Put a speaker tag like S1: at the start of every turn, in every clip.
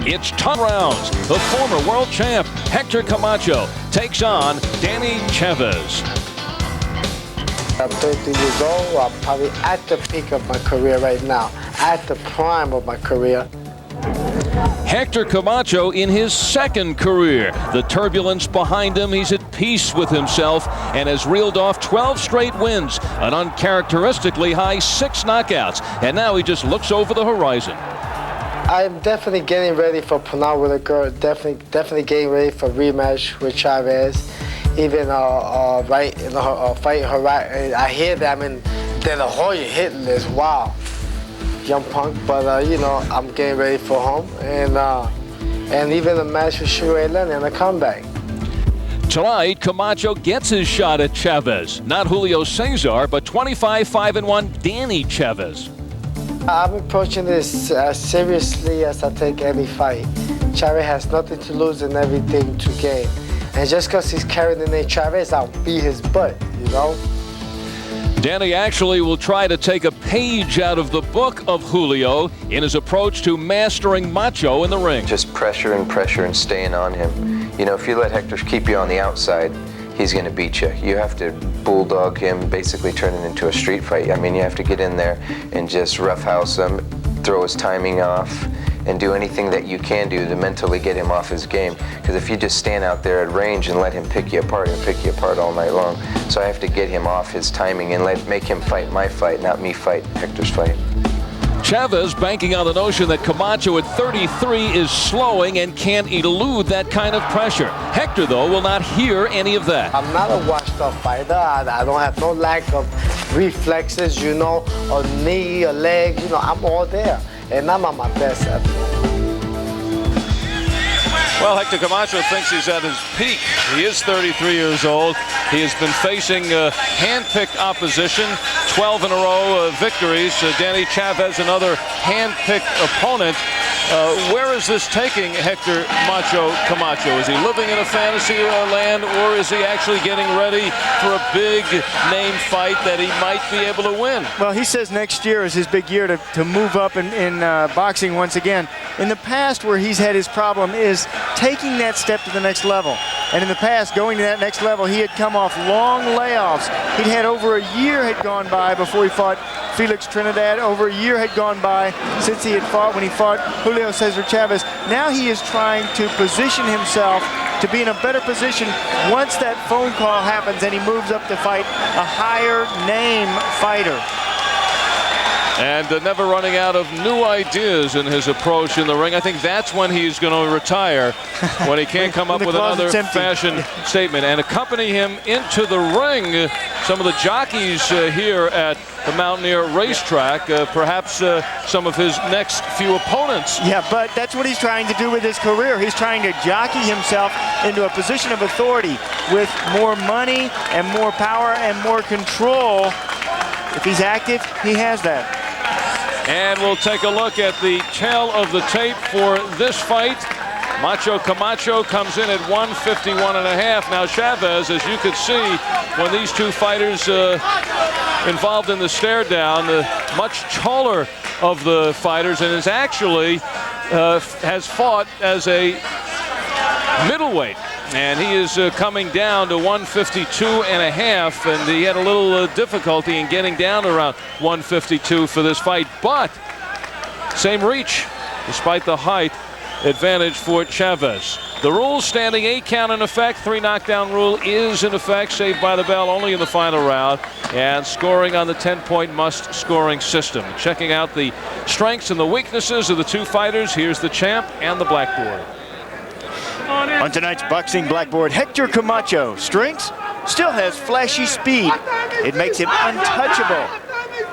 S1: It's tough rounds. The former world champ, Hector Camacho, takes on Danny Chavez.
S2: I'm 30 years old. I'm probably at the peak of my career right now, at the prime of my career.
S1: Hector Camacho in his second career. The turbulence behind him, he's at peace with himself and has reeled off 12 straight wins, an uncharacteristically high 6 knockouts, and now he just looks over the horizon.
S2: I'm definitely getting ready for Punao with a girl. Definitely getting ready for rematch with Chavez. Even right in the fight her right. I hear that they're the whole hit list. Wow, young punk. But you know, I'm getting ready for home and even a match with Sugar Ray and a comeback.
S1: Tonight, Camacho gets his shot at Chavez. Not Julio Cesar, but 25-5-1 Danny Chavez.
S2: I'm approaching this as seriously as I take any fight. Chavez has nothing to lose and everything to gain. And just because he's carrying the name Chavez, I'll beat his butt, you know?
S1: Danny actually will try to take a page out of the book of Julio in his approach to mastering Macho in the ring.
S3: Just pressure and staying on him. You know, if you let Hector keep you on the outside, he's going to beat you. You have to bulldog him, basically turn it into a street fight. I mean, you have to get in there and just roughhouse him, throw his timing off, and do anything that you can do to mentally get him off his game. Because if you just stand out there at range and let him pick you apart, he'll pick you apart all night long. So I have to get him off his timing and make him fight my fight, not me fight Hector's fight.
S1: Chavez banking on the notion that Camacho at 33 is slowing and can't elude that kind of pressure. Hector, though, will not hear any of that.
S2: I'm not a washed-up fighter. I don't have no lack of reflexes, you know, or knee, or leg. You know, I'm all there, and I'm at my best at it.
S1: Well, Hector Camacho thinks he's at his peak. He is 33 years old. He has been facing hand-picked opposition, 12 in a row victories. Danny Chavez, another hand-picked opponent. Where is this taking Hector Camacho? Is he living in a fantasy land, or is he actually getting ready for a big name fight that he might be able to win?
S4: Well, he says next year is his big year to move up in boxing once again. In the past, where he's had his problem is taking that step to the next level. And in the past, going to that next level, he had come off long layoffs. He'd had over a year had gone by before he fought Felix Trinidad. Over a year had gone by since he had fought, when he fought Julio Cesar Chavez. Now he is trying to position himself to be in a better position once that phone call happens and he moves up to fight a higher name fighter.
S1: And never running out of new ideas in his approach in the ring. I think that's when he's going to retire, when he can't come up with another fashion statement. And accompany him into the ring, some of the jockeys here at the Mountaineer Racetrack, perhaps some of his next few opponents.
S4: Yeah, but that's what he's trying to do with his career. He's trying to jockey himself into a position of authority with more money and more power and more control. If he's active, he has that.
S1: And we'll take a look at the tail of the tape for this fight. Macho Camacho comes in at 151.5. Now Chavez, as you could see, when these two fighters involved in the stare down, the much taller of the fighters, and is actually has fought as a middleweight. And he is coming down to 152.5, and he had a little difficulty in getting down to around 152 for this fight. But same reach, despite the height advantage for Chavez. The rules standing 8 count in effect. 3 knockdown rule is in effect. Saved by the bell only in the final round. And scoring on the 10-point must scoring system. Checking out the strengths and the weaknesses of the two fighters, here's the champ and the blackboard.
S4: On tonight's boxing blackboard, Hector Camacho. Strengths, still has flashy speed. It makes him untouchable.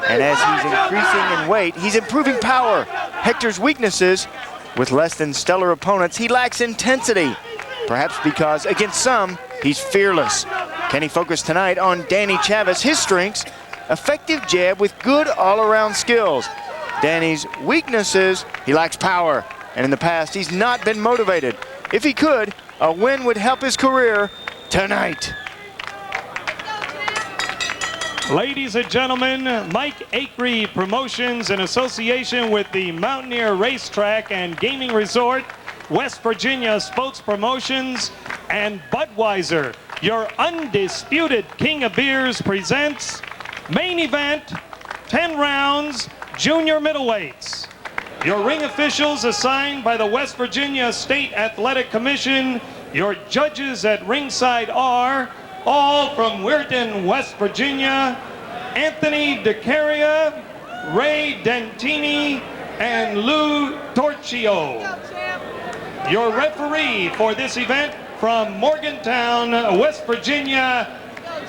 S4: And as he's increasing in weight, he's improving power. Hector's weaknesses, with less than stellar opponents, he lacks intensity. Perhaps because, against some, he's fearless. Can he focus tonight on Danny Chavez? His strengths, effective jab with good all-around skills. Danny's weaknesses, he lacks power. And in the past, he's not been motivated. If he could, a win would help his career tonight.
S5: Ladies and gentlemen, Mike Akery Promotions in association with the Mountaineer Racetrack and Gaming Resort West Virginia Spokes Promotions, and Budweiser, your undisputed king of beers, presents main event, 10 rounds, junior middleweights. Your ring officials assigned by the West Virginia State Athletic Commission. Your judges at ringside are, all from Weirton, West Virginia, Anthony DeCaria, Ray Dentini, and Lou Torchio. Your referee for this event from Morgantown, West Virginia,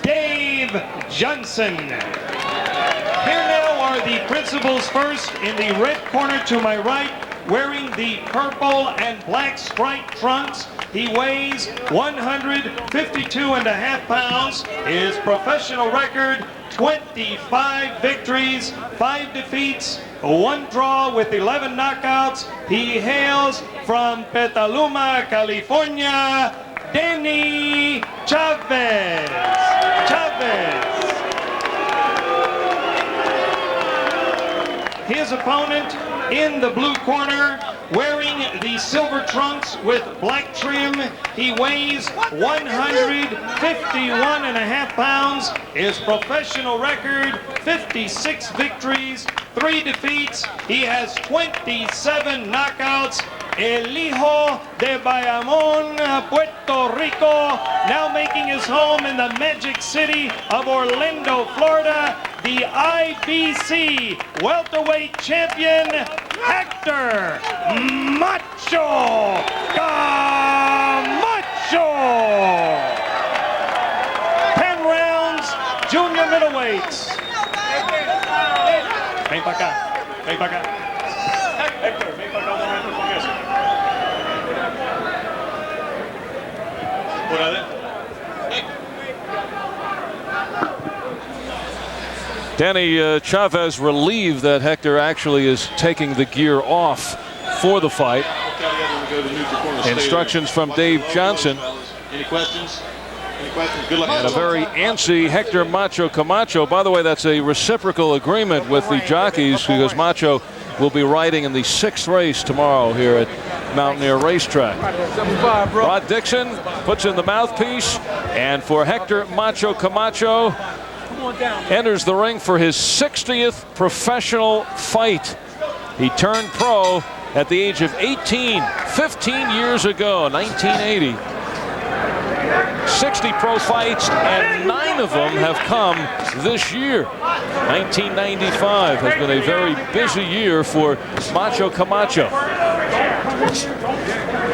S5: Dave Johnson. Here now are the principals. First, in the red corner to my right, wearing the purple and black striped trunks. He weighs 152.5 pounds. His professional record, 25 victories, 5 defeats, 1 draw with 11 knockouts. He hails from Petaluma, California, Danny Chavez. His opponent in the blue corner, wearing the silver trunks with black trim. He weighs 151.5 pounds. His professional record, 56 victories, 3 defeats. He has 27 knockouts. El Hijo de Bayamón, Puerto Rico, now making his home in the magic city of Orlando, Florida, the IBC welterweight champion, Hector Camacho. Camacho! 10 rounds, junior middleweights. Ven para acá, ven para acá. Hector, ven para acá un momento con eso. Por adentro.
S1: Danny Chavez relieved that Hector actually is taking the gear off for the fight. Instructions from Dave Johnson.
S6: Any questions? Good luck.
S1: And a very antsy Hector Macho Camacho. By the way, that's a reciprocal agreement with the jockeys because Macho will be riding in the 6th race tomorrow here at Mountaineer Racetrack. Rod Dixon puts in the mouthpiece, and for Hector Macho Camacho, enters the ring for his 60th professional fight. He turned pro at the age of 18, 15 years ago, 1980. 60 pro fights, and 9 of them have come this year. 1995 has been a very busy year for Macho Camacho.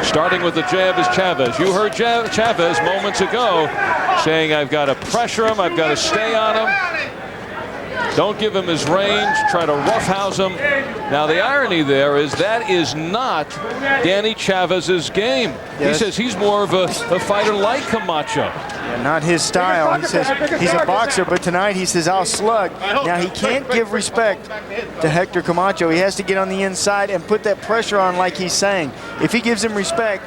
S1: Starting with the jab is Chavez. You heard Chavez moments ago saying, I've got to pressure him, I've got to stay on him. Don't give him his range, try to roughhouse him. Now the irony there is that is not Danny Chavez's game. Yes. He says he's more of a fighter like Camacho.
S4: Yeah, not his style. He says he's a boxer, but tonight he says I'll slug. Now he can't give respect to Hector Camacho. He has to get on the inside and put that pressure on like he's saying. If he gives him respect,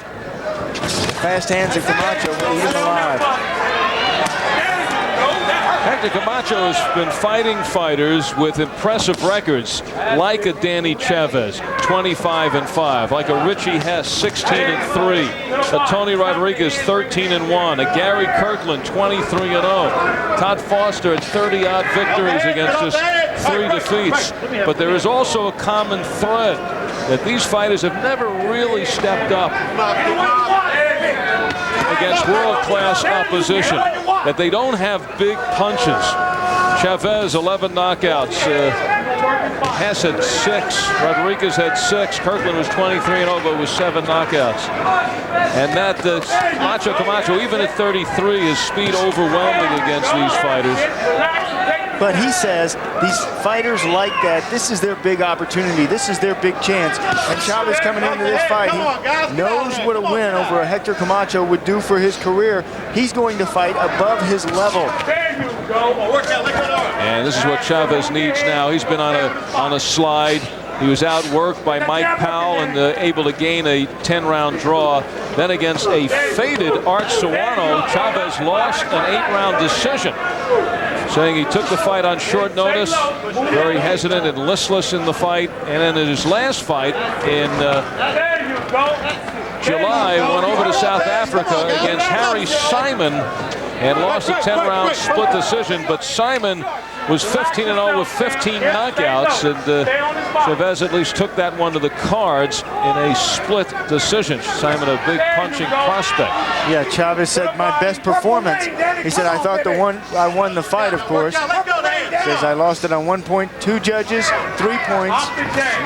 S4: fast hands of Camacho will eat him alive.
S1: Hector Camacho has been fighting fighters with impressive records, like a Danny Chavez, 25-5, like a Richie Hess, 16-3, a Tony Rodriguez, 13-1, a Gary Kirkland, 23-0, Todd Foster at 30-odd victories against just 3 defeats. But there is also a common thread that these fighters have never really stepped up against world-class opposition, that they don't have big punches. Chavez, 11 knockouts. Hess had 6. Rodriguez had 6. Kirkland was 23-0, but with 7 knockouts. And that Macho Camacho, even at 33, his speed overwhelming against these fighters.
S4: But he says these fighters like that, this is their big opportunity. This is their big chance. And Chavez coming into this fight, he knows what a win over a Hector Camacho would do for his career. He's going to fight above his level.
S1: And this is what Chavez needs now. He's been on a slide. He was outworked by Mike Powell and able to gain a 10-round draw. Then against a faded Art Sawano, Chavez lost an 8-round decision, saying he took the fight on short notice, very hesitant and listless in the fight. And then in his last fight in July went over to South Africa against Harry Simon and lost a 10-round split decision. But Simon was 15-0 with 15 knockouts, and Chavez at least took that one to the cards in a split decision. Simon, a big punching prospect.
S4: Yeah, Chavez said my best performance. He said I thought I won the fight, of course. Says I lost it on 1 point, 2 judges, 3 points,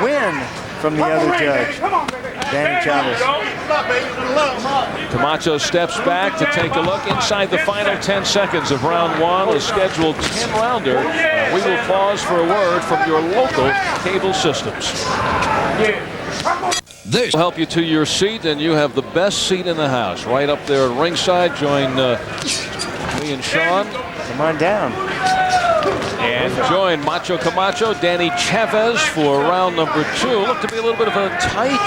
S4: win from the other judge, Danny Chavez.
S1: Camacho steps back to take a look inside the final 10 seconds of round 1, a scheduled 10-rounder. We will pause for a word from your local cable systems. This will help you to your seat, and you have the best seat in the house. Right up there at ringside. Join me and Sean.
S4: Come on down.
S1: And join Macho Camacho, Danny Chavez for round number 2. Looked to be a little bit of a tight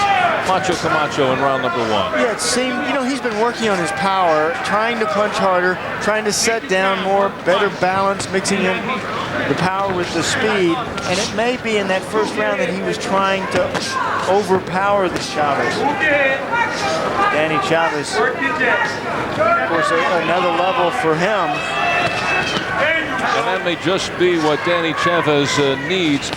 S1: Macho Camacho in round number 1.
S4: Yeah, it seemed, you know, he's been working on his power, trying to punch harder, trying to set down more, better balance, mixing in the power with the speed. And it may be in that first round that he was trying to overpower the Chavez. Danny Chavez, of course, another level for him.
S1: And that may just be what Danny Chavez needs.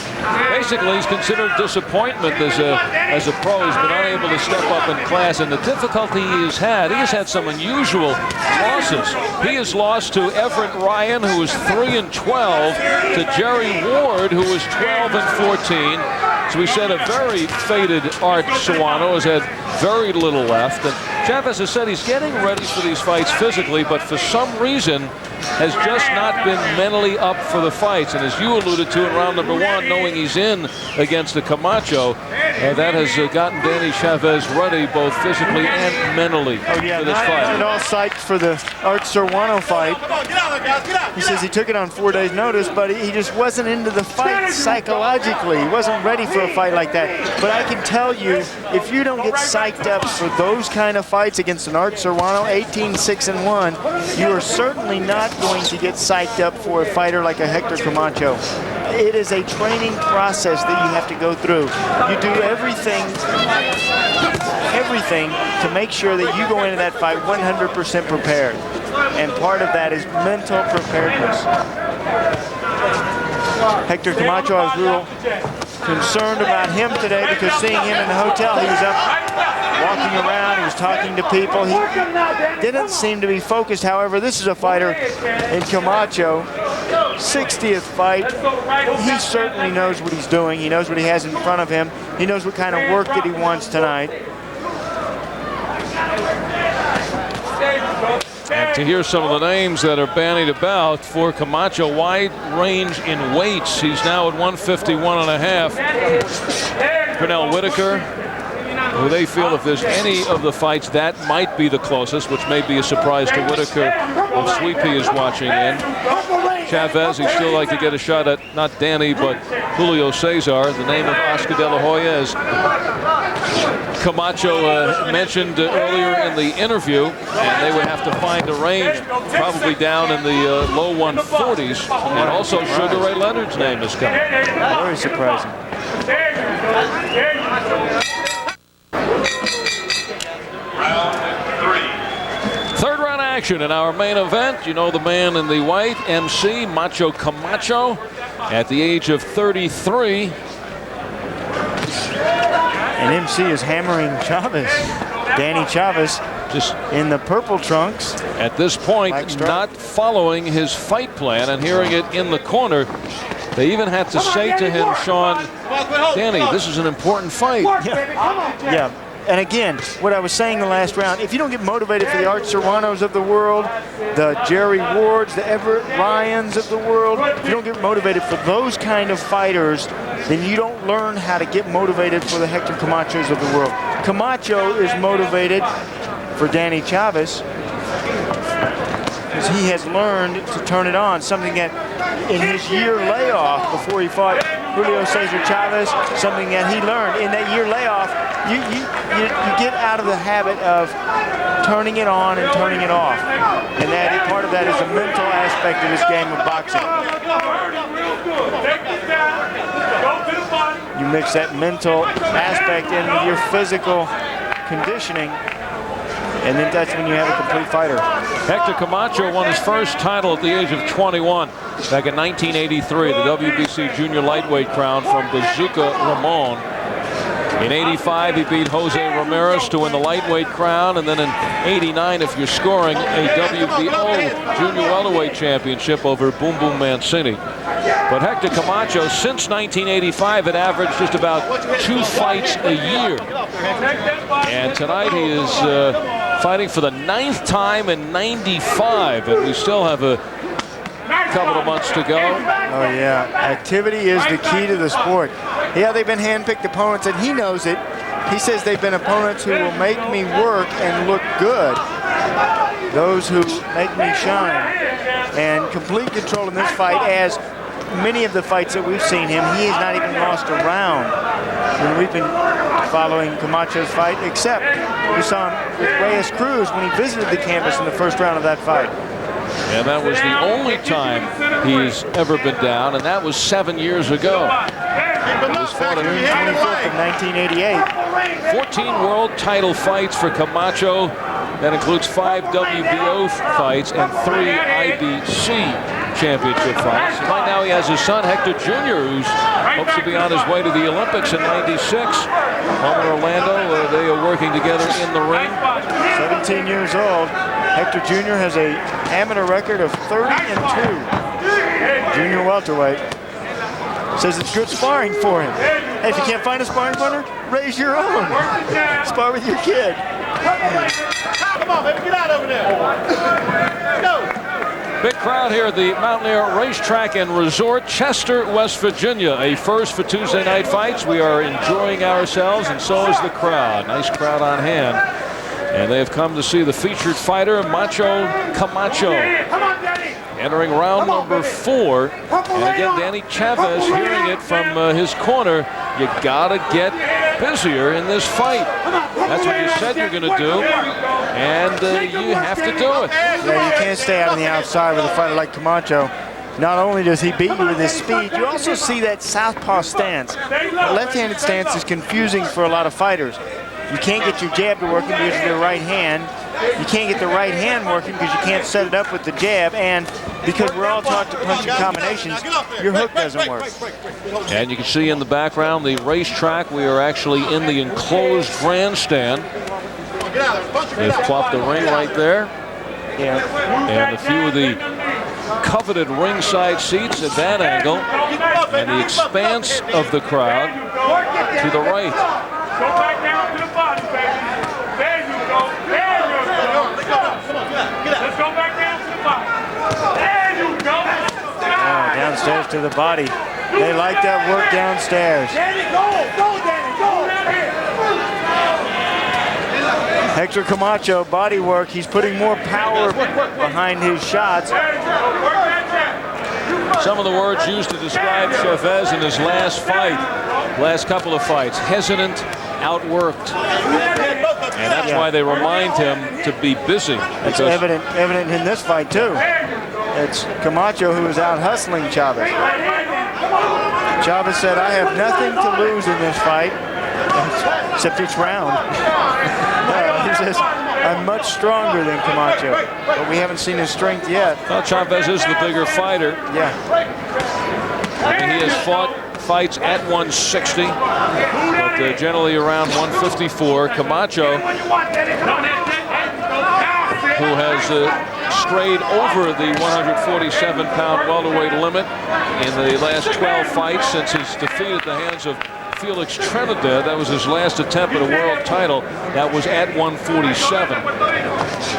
S1: Basically, he's considered disappointment as a pro. He's been unable to step up in class, and the difficulty he has had some unusual losses. He has lost to Everett Ryan, who was 3-12, to Jerry Ward, who was 12-14. So we said a very faded Art Sawano has had very little left. And Chavez has said he's getting ready for these fights physically, but for some reason has just not been mentally up for the fights. And as you alluded to in round number 1, knowing he's in against the Camacho, that has gotten Danny Chavez ready both physically and mentally for this fight.
S4: Not at all psyched for the Art Sawano fight. He says he took it on 4 days' notice, but he just wasn't into the fight psychologically. He wasn't ready for a fight like that. But I can tell you, if you don't get psyched up for those kind of fights against an Art Sawano, 18-6-1, you are certainly not going to get psyched up for a fighter like a Hector Camacho. It is a training process that you have to go through. You do everything to make sure that you go into that fight 100% prepared. And part of that is mental preparedness. Hector Camacho, I was real concerned about him today because seeing him in the hotel, he was up walking around, he was talking to people. He didn't seem to be focused. However, this is a fighter in Camacho, 60th fight. He certainly knows what he's doing. He knows what he has in front of him. He knows what kind of work that he wants tonight.
S1: And to hear some of the names that are bandied about for Camacho, wide range in weights. He's now at 151.5. Pernell Whitaker, who they feel if there's any of the fights, that might be the closest, which may be a surprise to Whitaker if Sweet Pea is watching in. Chavez, he'd still like to get a shot at not Danny, but Julio Cesar. The name of Oscar De La Hoya, as Camacho mentioned earlier in the interview, and they would have to find a range probably down in the low 140s. And also Sugar Ray Leonard's name is coming.
S4: Very surprising.
S1: Third round action in our main event. You know the man in the white, MC Macho Camacho, at the age of 33.
S4: And MC is hammering Chavez. Danny Chavez
S1: just
S4: in the purple trunks.
S1: At this point, not following his fight plan and hearing it in the corner. They even had to say to him, Sean, Danny, this is an important fight.
S4: Yeah. And again, what I was saying the last round, if you don't get motivated for the Art Serranos of the world, the Jerry Wards, the Everett Ryans of the world, if you don't get motivated for those kind of fighters, then you don't learn how to get motivated for the Hector Camachos of the world. Camacho is motivated for Danny Chavez because he has learned to turn it on, something that in his year layoff before he fought Julio Cesar Chavez, something that he learned in that year layoff. You get out of the habit of turning it on and turning it off, and that part of that is a mental aspect of this game of boxing. You mix that mental aspect in with your physical conditioning, and then that's when you have a complete fighter.
S1: Hector Camacho won his first title at the age of 21 back in 1983, the WBC Junior Lightweight crown from Bazooka Ramon. In 85, he beat Jose Ramirez to win the lightweight crown, and then in 89, if you're scoring, a WBO Junior Welterweight championship over Boom Boom Mancini. But Hector Camacho, since 1985, had averaged just about 2 fights a year. And tonight he is fighting for the 9th time in 95, and we still have a couple of months to go.
S4: Oh yeah, activity is the key to the sport. Yeah, they've been hand-picked opponents, and he knows it. He says they've been opponents who will make me work and look good. Those who make me shine. And complete control in this fight, as many of the fights that we've seen him, he has not even lost a round when we've been following Camacho's fight, except we saw him with Reyes Cruz when he visited the campus in the first round of that fight.
S1: And that was the only time he's ever been down, and that was 7 years ago. He was fought in
S4: June 25th of 1988.
S1: 14 world title fights for Camacho. That includes 5 WBO fights and 3 IBC championship fights. Right now he has his son Hector Jr., who hopes to be on his way to the Olympics in '96. Home in Orlando, they are working together in the ring.
S4: 17 years old. Hector Jr. has a amateur record of 30-2. Junior welterweight. Says it's good sparring for him. Hey, if you can't find a sparring partner, raise your own. Spar with your kid.
S6: Come on, baby, get out over there. Let's go.
S1: Big crowd here at the Mountaineer Racetrack and Resort, Chester, West Virginia. A first for Tuesday night fights. We are enjoying ourselves, and so is the crowd. Nice crowd on hand. And they have come to see the featured fighter, Macho Camacho. Entering round number 4. And again, Danny Chavez hearing it from his corner. You gotta get busier in this fight. That's what you said you're gonna do. And you have to do it.
S4: Yeah, you can't stay out on the outside with a fighter like Camacho. Not only does he beat you with his speed, you also see that southpaw stance. The left-handed stance is confusing for a lot of fighters. You can't get your jab to working because of your right hand. You can't get the right hand working because you can't set it up with the jab, and because we're all taught to punch in combinations, your hook doesn't work.
S1: And you can see in the background the racetrack. We are actually in the enclosed grandstand. They've plopped the ring right there.
S4: Yeah.
S1: And a few of the coveted ringside seats at that angle. And the expanse of the crowd to the right.
S7: Go back down to the bottom, baby. There you go. There you go. Let's go back down to the bottom. There you go.
S4: Oh, downstairs to the body. They like that work downstairs.
S7: Danny, go. Go, Danny, go.
S4: Hector Camacho, body work. He's putting more power behind his shots.
S1: Some of the words used to describe Chavez in his last couple of fights: hesitant, outworked. And that's why they remind him to be busy.
S4: It's evident in this fight too. It's Camacho who is out hustling Chavez. Chavez said, "I have nothing to lose in this fight, except each round." He says, "I'm much stronger than Camacho, but we haven't seen his strength yet."
S1: Well, Chavez is the bigger fighter.
S4: Yeah.
S1: I mean, he has fought fights at 160, but generally around 154. Camacho, who has strayed over the 147-pound welterweight limit in the last 12 fights since his defeat at the hands of Felix Trinidad. That was his last attempt at a world title. That was at 147.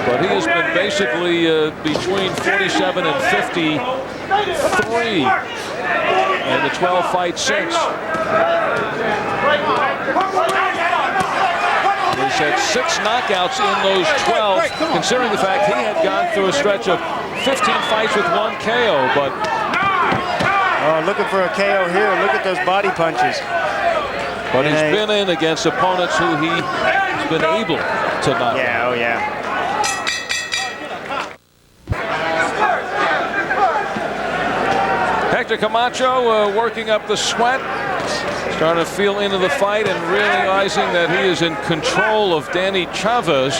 S1: But he has been basically between 47 and 53 in the 12 fights since. He's had 6 knockouts in those 12, considering the fact he had gone through a stretch of 15 fights with 1 KO. But
S4: looking for a KO here. Look at those body punches.
S1: But he's been in against opponents who he's been able to knock.
S4: Yeah, oh yeah.
S1: Hector Camacho working up the sweat. Starting to feel into the fight and realizing that he is in control of Danny Chavez,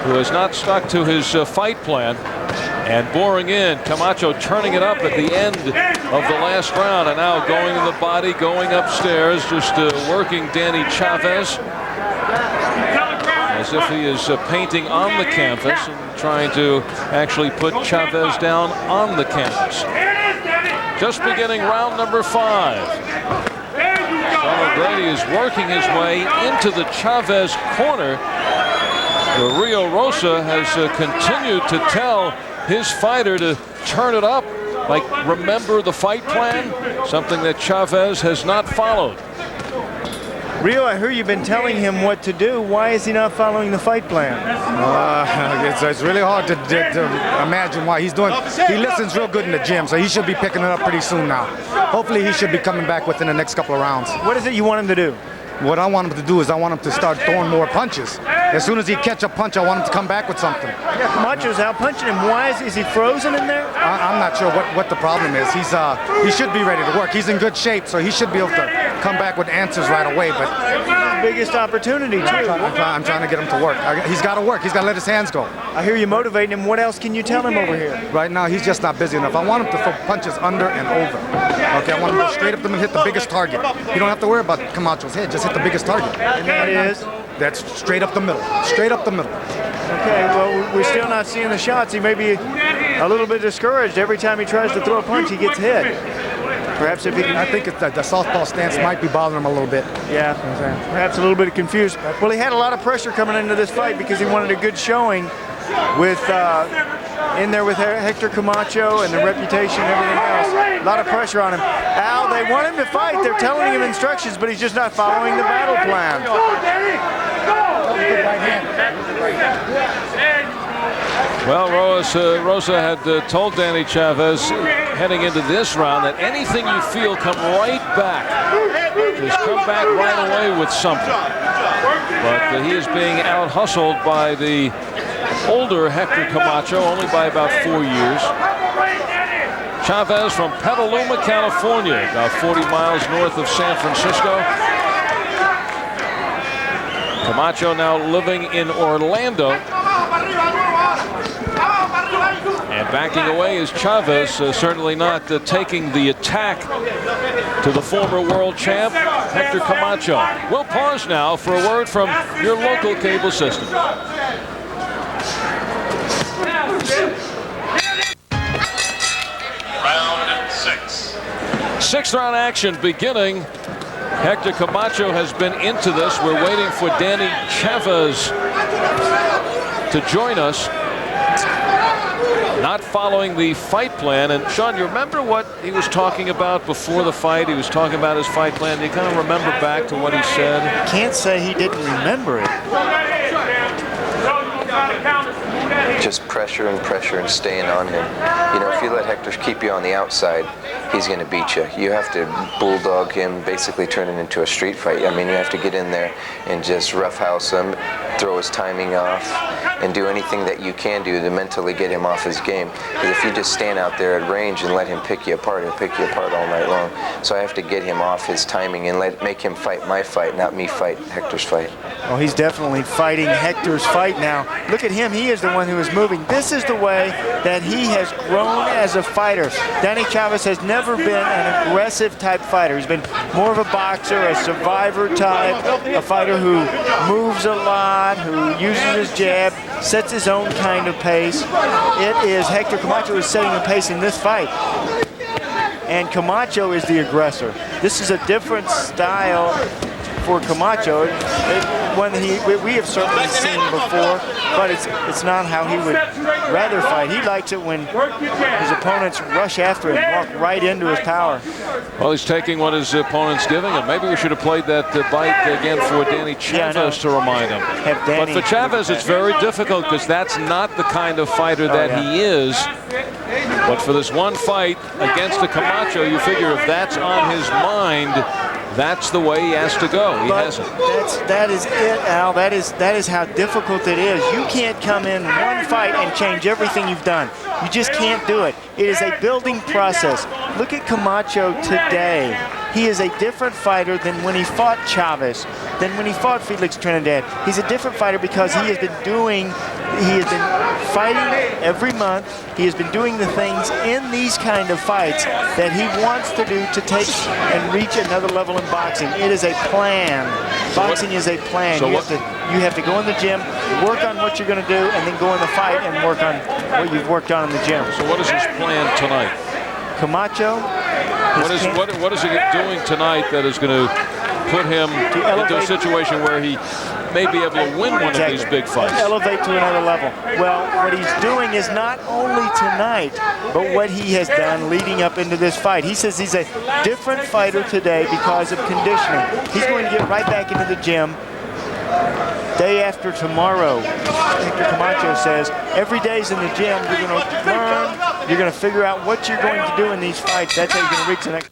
S1: who has not stuck to his fight plan. And boring in, Camacho turning it up at the end of the last round, and now going to the body, going upstairs, just working Danny Chavez as if he is painting on the canvas and trying to actually put Chavez down on the canvas. Just beginning round number 5. Sean O'Grady is working his way into the Chavez corner, where Rio Rosa has continued to tell his fighter to turn it up, like remember the fight plan, something that Chavez has not followed.
S4: Rio, I hear you've been telling him what to do. Why is he not following the fight plan?
S8: It's really hard to imagine why. He listens real good in the gym, so he should be picking it up pretty soon now. Hopefully he should be coming back within the next couple of rounds.
S4: What is it you want him to do?
S8: What I want him to do is I want him to start throwing more punches. As soon as he catch a punch, I want him to come back with something.
S4: Yeah, Camacho's out punching him. Why is he frozen in there?
S8: I'm not sure what the problem is. He should be ready to work. He's in good shape, so he should be able to come back with answers right away. But
S4: biggest opportunity too.
S8: I'm trying to get him to work. He's got to work. He's got to let his hands go.
S4: I hear you motivating him. What else can you tell him over here?
S8: Right now, he's just not busy enough. I want him to throw punches under and over. Okay, I want him to go straight up to him and hit the biggest target. You don't have to worry about Camacho's head. Just hit the biggest target.
S4: And that is?
S8: That's straight up the middle. Straight up the middle.
S4: Okay, well, we're still not seeing the shots. He may be a little bit discouraged. Every time he tries to throw a punch, he gets hit. Perhaps if he can...
S8: I think the southpaw stance might be bothering him a little bit.
S4: Yeah, perhaps a little bit confused. Well, he had a lot of pressure coming into this fight because he wanted a good showing with in there with Hector Camacho and the reputation and everything else. A lot of pressure on him. Al, they want him to fight. They're telling him instructions, but he's just not following the battle plan.
S1: Well, Rosa had told Danny Chavez heading into this round that anything you feel, come right back. Just come back right away with something. But he is being out-hustled by the older Hector Camacho, only by about 4 years. Chavez from Petaluma, California, about 40 miles north of San Francisco. Camacho now living in Orlando. And backing away is Chavez, certainly not taking the attack to the former world champ, Hector Camacho. We'll pause now for a word from your local cable system.
S7: Round 6.
S1: Sixth round action beginning. Hector Camacho has been into this. We're waiting for Danny Chavez to join us. Not following the fight plan. And Sean, you remember what he was talking about before the fight? He was talking about his fight plan. Do you kind of remember back to what he said?
S4: Can't say he didn't remember it.
S3: Just pressure and staying on him. You know, if you let Hector keep you on the outside, he's going to beat you. You have to bulldog him, basically turn it into a street fight. I mean, you have to get in there and just roughhouse him, throw his timing off, and do anything that you can do to mentally get him off his game. Because if you just stand out there at range and let him pick you apart, he'll pick you apart all night long. So I have to get him off his timing and make him fight my fight, not me fight Hector's fight.
S4: Well, he's definitely fighting Hector's fight now. Look at him. He is the one who is moving. This is the way that he has grown as a fighter. Danny Chavez has never been an aggressive type fighter. He's been more of a boxer, a survivor type, a fighter who moves a lot, who uses his jab, sets his own kind of pace. It is Hector Camacho who is setting the pace in this fight. And Camacho is the aggressor. This is a different style for Camacho, one we have certainly seen before, but it's not how he would rather fight. He likes it when his opponents rush after him, walk right into his power.
S1: Well, he's taking what his opponent's giving him. Maybe we should have played that bite again for Danny Chavez to remind him. But for Chavez, it's very difficult because that's not the kind of fighter that he is. But for this one fight against the Camacho, you figure if that's on his mind, that's the way he has to go. He hasn't.
S4: That is it, Al. That is how difficult it is. You can't come in one fight and change everything you've done. You just can't do it. It is a building process. Look at Camacho today. he is a different fighter than when he fought Chavez, than when he fought Felix Trinidad. He's a different fighter because he has been fighting every month. He has been doing the things in these kind of fights that he wants to do to take and reach another level in boxing. It is a plan. Boxing is a plan.
S1: So
S4: you have to go in the gym, work on what you're going to do, and then go in the fight and work on what you've worked on in the gym.
S1: So what is his plan tonight?
S4: Camacho.
S1: What is he doing tonight that is going to put him into a situation where he may be able to win one of these big fights?
S4: Elevate to another level. Well, what he's doing is not only tonight, but what he has done leading up into this fight. He says he's a different fighter today because of conditioning. He's going to get right back into the gym day after tomorrow. Hector Camacho says every day's in the gym. You're going to learn. You're going to figure out what you're going to do in these fights. That's how you're going to reach the next.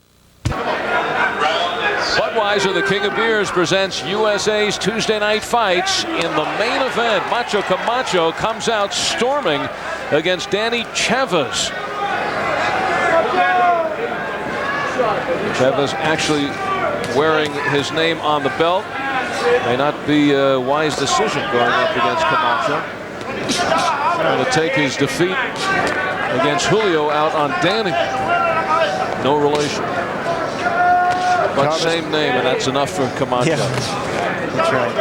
S1: Budweiser, the King of Beers, presents USA's Tuesday night fights. In the main event, Macho Camacho comes out storming against Danny Chavez. Chavez actually wearing his name on the belt. May not be a wise decision going up against Camacho. Trying to take his defeat against Julio out on Danny. No relation. But
S4: Chavez.
S1: same name, and that's enough for Camacho.
S4: Yeah, that's right.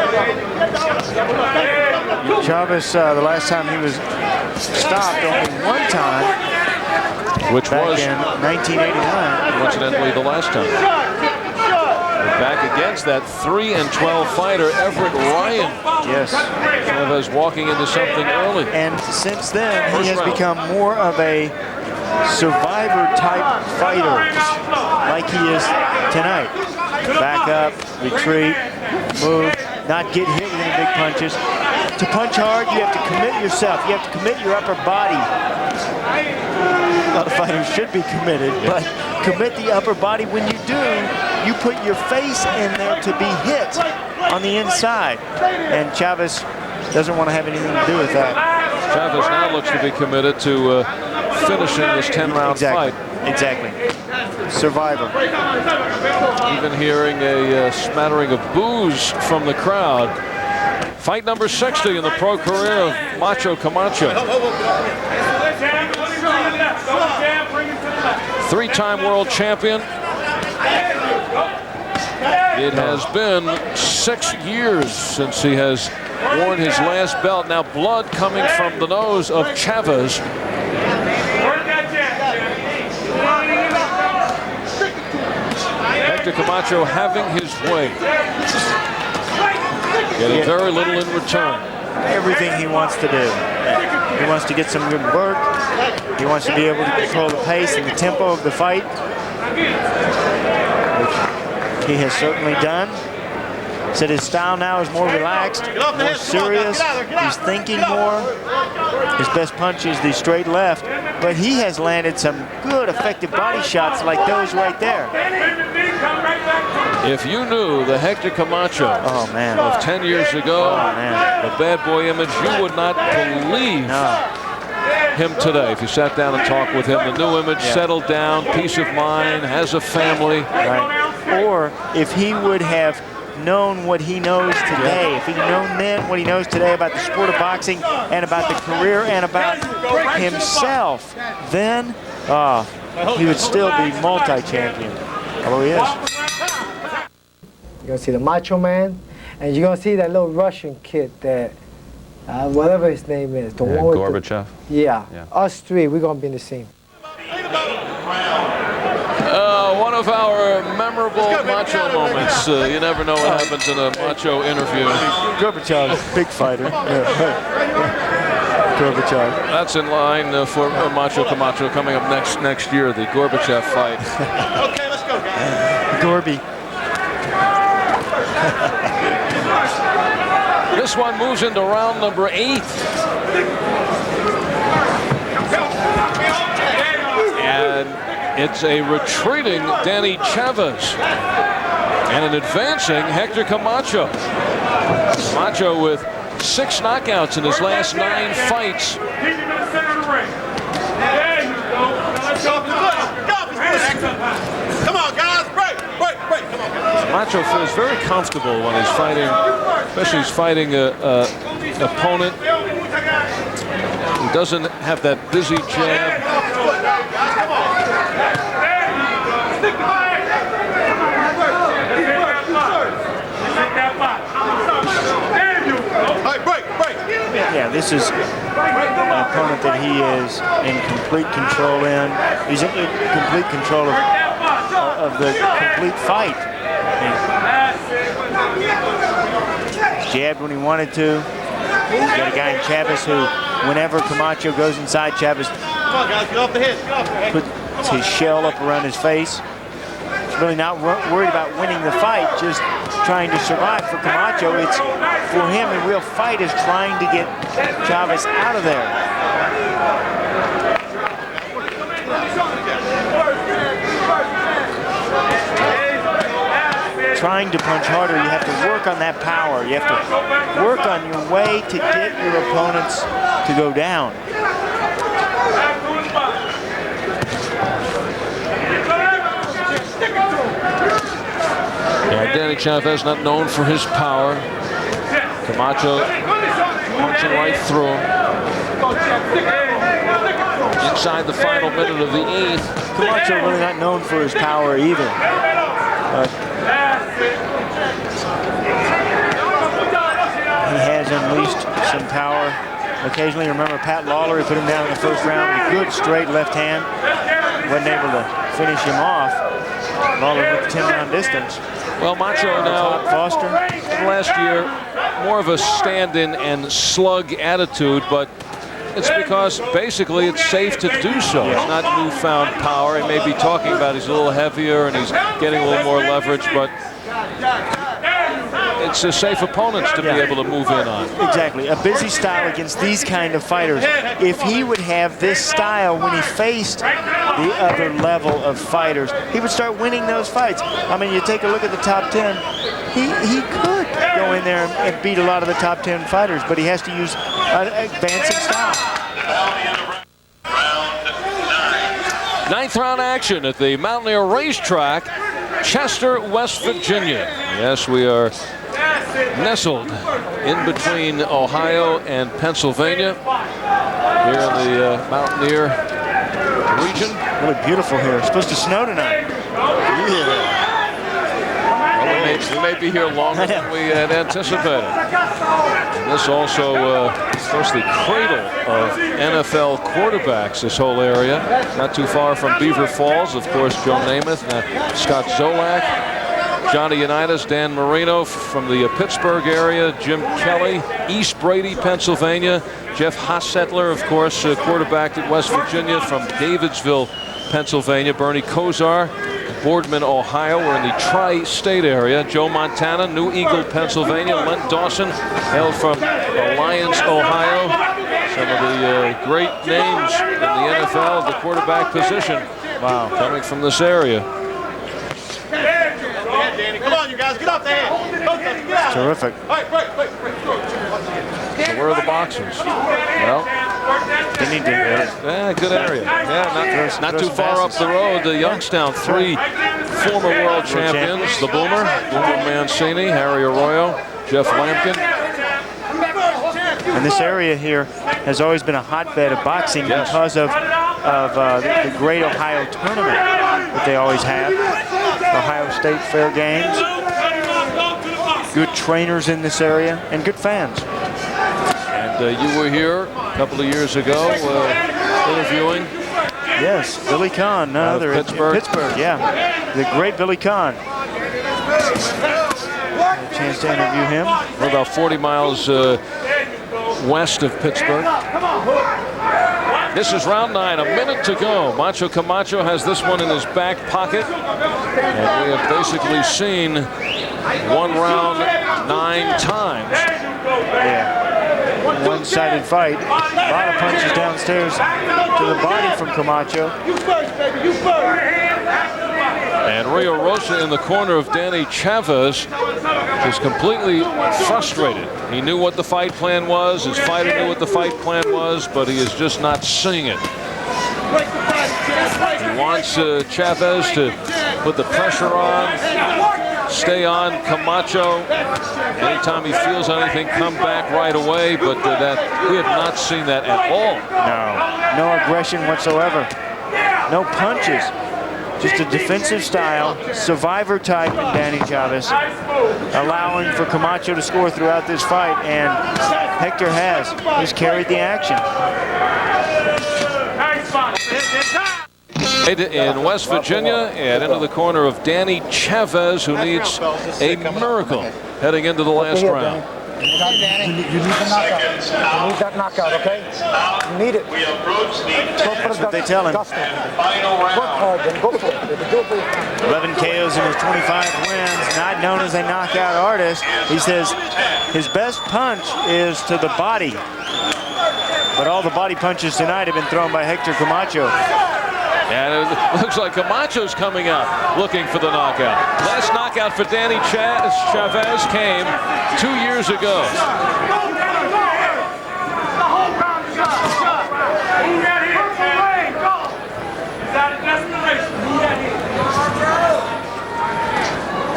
S4: Chavez, the last time he was stopped only one time,
S1: Which
S4: back
S1: was,
S4: in 1989.
S1: coincidentally, the last time. Back against that 3-12 fighter, Everett Ryan.
S4: Yes.
S1: Chavez walking into something early.
S4: And since then, he has become more of a survivor-type fighter, like he is tonight. Back up, retreat, move, not get hit with any big punches. To punch hard, you have to commit yourself. You have to commit your upper body. A lot of fighters should be committed, but commit the upper body. When you do, you put your face in there to be hit on the inside. And Chavez doesn't want to have anything to do with that.
S1: Chavez now looks to be committed to finishing this 10-round fight.
S4: Exactly. Survivor.
S1: Even hearing a smattering of boos from the crowd. Fight number 60 in the pro career of Macho Camacho. Three-time world champion. It has been 6 years since he has worn his last belt. Now blood coming from the nose of Chavez. Hector Camacho having his way. Getting very little in return.
S4: Everything he wants to do. He wants to get some good work. He wants to be able to control the pace and the tempo of the fight, which he has certainly done. Said his style now is more relaxed, more serious. He's thinking more. His best punch is the straight left, but he has landed some good, effective body shots like those right there.
S1: If you knew the Hector Camacho of 10 years ago, the bad boy image, you would not believe him today. If you sat down and talked with him, the new image, settled down, peace of mind, has a family.
S4: Right. Or if he would have known what he knows today, if he'd known then what he knows today about the sport of boxing and about the career and about himself, then he would still be multi-champion. Although he is.
S2: You're going to see the Macho Man, and you're going to see that little Russian kid that, whatever his name is. The one with
S1: Gorbachev?
S2: Yeah. Us three, we're going to be in the scene.
S1: One of our memorable Macho moments. You never know what happens in a Macho interview.
S4: Gorbachev, big fighter. Gorbachev.
S1: That's in line for Macho Camacho coming up next year, the Gorbachev fight.
S6: Okay, let's go, guys.
S4: Gorby.
S1: This one moves into round number 8. And it's a retreating Danny Chavez and an advancing Hector Camacho. Camacho with 6 knockouts in his last 9 fights.
S7: Keep him in the center of the ring. There you go. Now let's go.
S6: Come on, guys. Break.
S1: Camacho feels very comfortable when he's fighting, especially he's fighting an opponent who doesn't have that busy jab.
S4: Yeah, this is an opponent that he is in complete control in. He's in complete control of the complete fight. He jabbed when he wanted to. He's got a guy in Chavez who, whenever Camacho goes inside, Chavez puts his shell up around his face. He's really not worried about winning the fight, just trying to survive. For Camacho, it's for him, a real fight is trying to get Chavez out of there. Trying to punch harder, you have to work on that power. You have to work on your way to get your opponents to go down.
S1: Yeah, Danny Chavez not known for his power. Camacho punching right through him. Inside the final minute of the 8th.
S4: Camacho really not known for his power either. He has unleashed some power. Occasionally, remember Pat Lawler, he put him down in the first round with a good straight left hand. Wasn't able to finish him off. Lawler with the 10-round distance.
S1: Well, Macho now,
S4: Foster.
S1: last year, more of a stand-in and slug attitude, but it's because basically it's safe to do so. It's not newfound power. He may be talking about he's a little heavier and he's getting a little more leverage, but it's a safe opponents to be able to move in on.
S4: Exactly. A busy style against these kind of fighters. If he would have this style when he faced the other level of fighters, he would start winning those fights. I mean, you take a look at the top 10, he could go in there and beat a lot of the top 10 fighters, but he has to use an advancing style.
S1: 9th round action at the Mountaineer Racetrack, Chester, West Virginia. Yes, we are nestled in between Ohio and Pennsylvania here in the Mountaineer region.
S4: Really beautiful here. It's supposed to snow tonight.
S1: Well, we may be here longer than we had anticipated. And this also, of course, the cradle of NFL quarterbacks, this whole area. Not too far from Beaver Falls, of course, Joe Namath, Scott Zolak, Johnny Unitas, Dan Marino from the Pittsburgh area, Jim Kelly, East Brady, Pennsylvania, Jeff Hostetler, of course, quarterback at West Virginia from Davidsville, Pennsylvania, Bernie Kosar, Boardman, Ohio. We're in the tri-state area. Joe Montana, New Eagle, Pennsylvania. Len Dawson, hailed from Alliance, Ohio. Some of the great names in the NFL, the quarterback position. Wow, coming from this area.
S6: Come on, you guys, get off the hand.
S4: Terrific.
S1: So where are the boxers? Well,
S4: they need to.
S1: Yeah, good area. Yeah, not too far up the road. The Youngstown, 3 former world champions. The Boomer Mancini, Harry Arroyo, Jeff Lampkin.
S4: And this area here has always been a hotbed of boxing because of the great Ohio tournament that they always have. Ohio State Fair Games. Good trainers in this area and good fans.
S1: And you were here a couple of years ago interviewing.
S4: Yes, Billy Kahn, none other in Pittsburgh. Yeah, the great Billy Kahn. Had a chance to interview him.
S1: We're about 40 miles west of Pittsburgh. This is round 9, a minute to go. Macho Camacho has this one in his back pocket. And we have basically seen one round 9 times.
S4: Yeah, one-sided fight. A lot of punches downstairs to the body from Camacho.
S6: You first, baby, you first.
S1: And Rio Rosa in the corner of Danny Chavez is completely frustrated. He knew what the fight plan was. His fighter knew what the fight plan was, but he is just not seeing it. He wants Chavez to put the pressure on, stay on Camacho. Anytime he feels anything, come back right away. But that we have not seen that at all.
S4: No aggression whatsoever. No punches. Just a defensive style, survivor type in Danny Chavez, allowing for Camacho to score throughout this fight, and Hector has carried the action.
S1: In West Virginia, and into the corner of Danny Chavez, who needs a miracle heading into the last round.
S8: You need the knockout. You need that knockout, okay? You need it.
S4: That's what they tell him.
S8: Work hard, then go for it.
S4: 11 KOs in his 25 wins, not known as a knockout artist. He says his best punch is to the body. But all the body punches tonight have been thrown by Hector Camacho.
S1: And it looks like Camacho's coming up looking for the knockout. Last knockout for Danny Chavez came 2 years ago.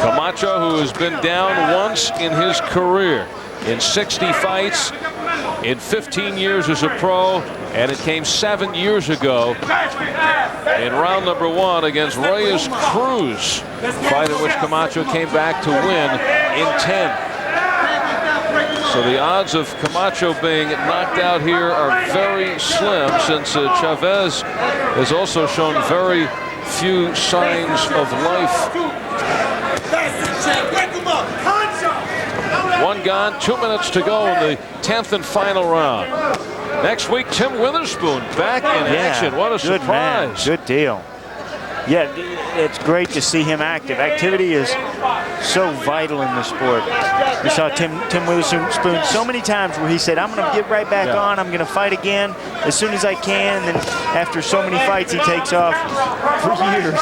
S1: Camacho, who has been down once in his career in 60 fights, in 15 years as a pro, and it came 7 years ago in round number 1 against Reyes Cruz, fight in which Camacho came back to win in 10. So the odds of Camacho being knocked out here are very slim, since Chavez has also shown very few signs of life. One gone, 2 minutes to go in the 10th and final round. Next week, Tim Witherspoon back in action. What a
S4: good
S1: surprise.
S4: Man. Good deal. Yeah, it's great to see him active. Activity is so vital in the sport. We saw Tim Witherspoon so many times where he said, I'm going to get right back on. I'm going to fight again as soon as I can. And then after so many fights, he takes off for years.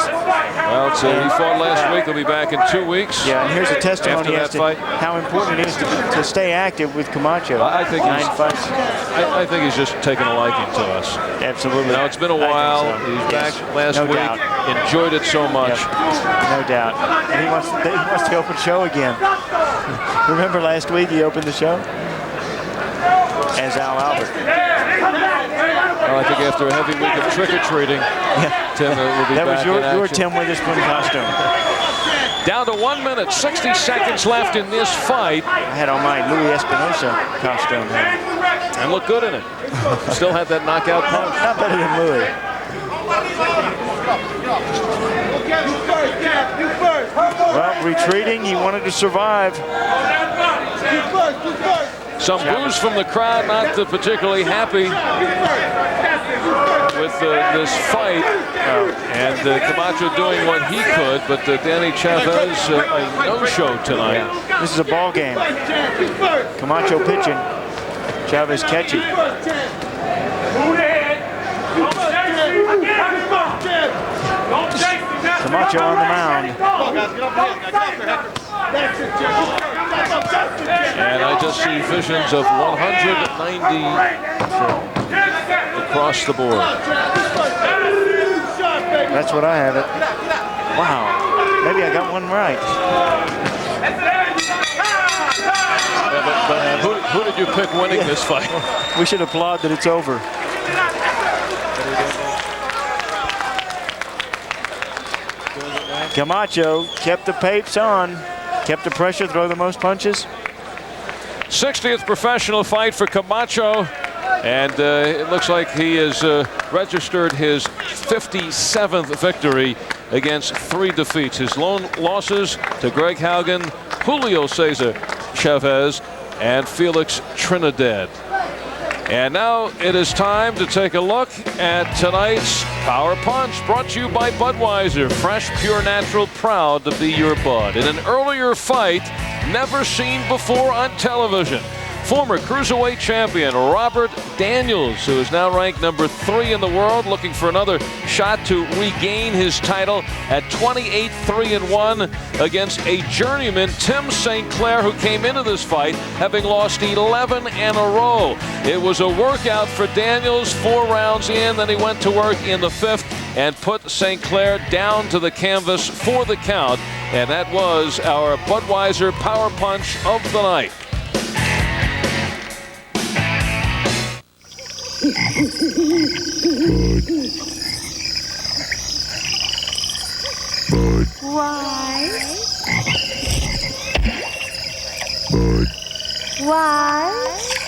S1: Well, he fought last week. He'll be back in 2 weeks.
S4: Yeah, and here's a testimony as to
S1: fight.
S4: how important it is to stay active with Camacho.
S1: I think I think he's just taken a liking to us.
S4: Absolutely.
S1: Now, it's been a while.
S4: So.
S1: He's back last week.
S4: Doubt.
S1: Enjoyed it so much.
S4: Yep. No doubt. And he wants to open the show again. Remember last week he opened the show? As Al Albert.
S1: Well, I think after a heavy week of trick-or-treating, Tim will be
S4: back in action. That was your Tim Witherspoon costume.
S1: Down to 1 minute, 60 seconds left in this fight.
S4: I had on my Louis Espinosa costume.
S1: And looked good in it. Still had that knockout punch.
S4: Not better than Louis. Well, retreating, he wanted to survive.
S1: Some boos from the crowd, not particularly happy with this fight. And Camacho doing what he could, but Danny Chavez, a no-show tonight.
S4: This is a ball game. Camacho pitching, Chavez catching. Camacho on the mound.
S1: And I just see visions of 190 across the board.
S4: That's what I have it. Wow. Maybe I got one right.
S1: Yeah, but who did you pick winning this fight?
S4: We should applaud that it's over. Camacho kept the pace on, kept the pressure, throw the most punches.
S1: 60th professional fight for Camacho, and it looks like he has registered his 57th victory against 3 defeats. His lone losses to Greg Haugen, Julio Cesar Chavez, and Felix Trinidad. And now it is time to take a look at tonight's Power Punch, brought to you by Budweiser. Fresh, pure, natural, proud to be your bud. In an earlier fight, never seen before on television, Former cruiserweight champion Robert Daniels, who is now ranked number 3 in the world, looking for another shot to regain his title at 28-3-1 against a journeyman, Tim St. Clair, who came into this fight having lost 11 in a row. It was a workout for Daniels, 4 rounds in, then he went to work in the 5th and put St. Clair down to the canvas for the count, and that was our Budweiser Power Punch of the night.
S9: Why?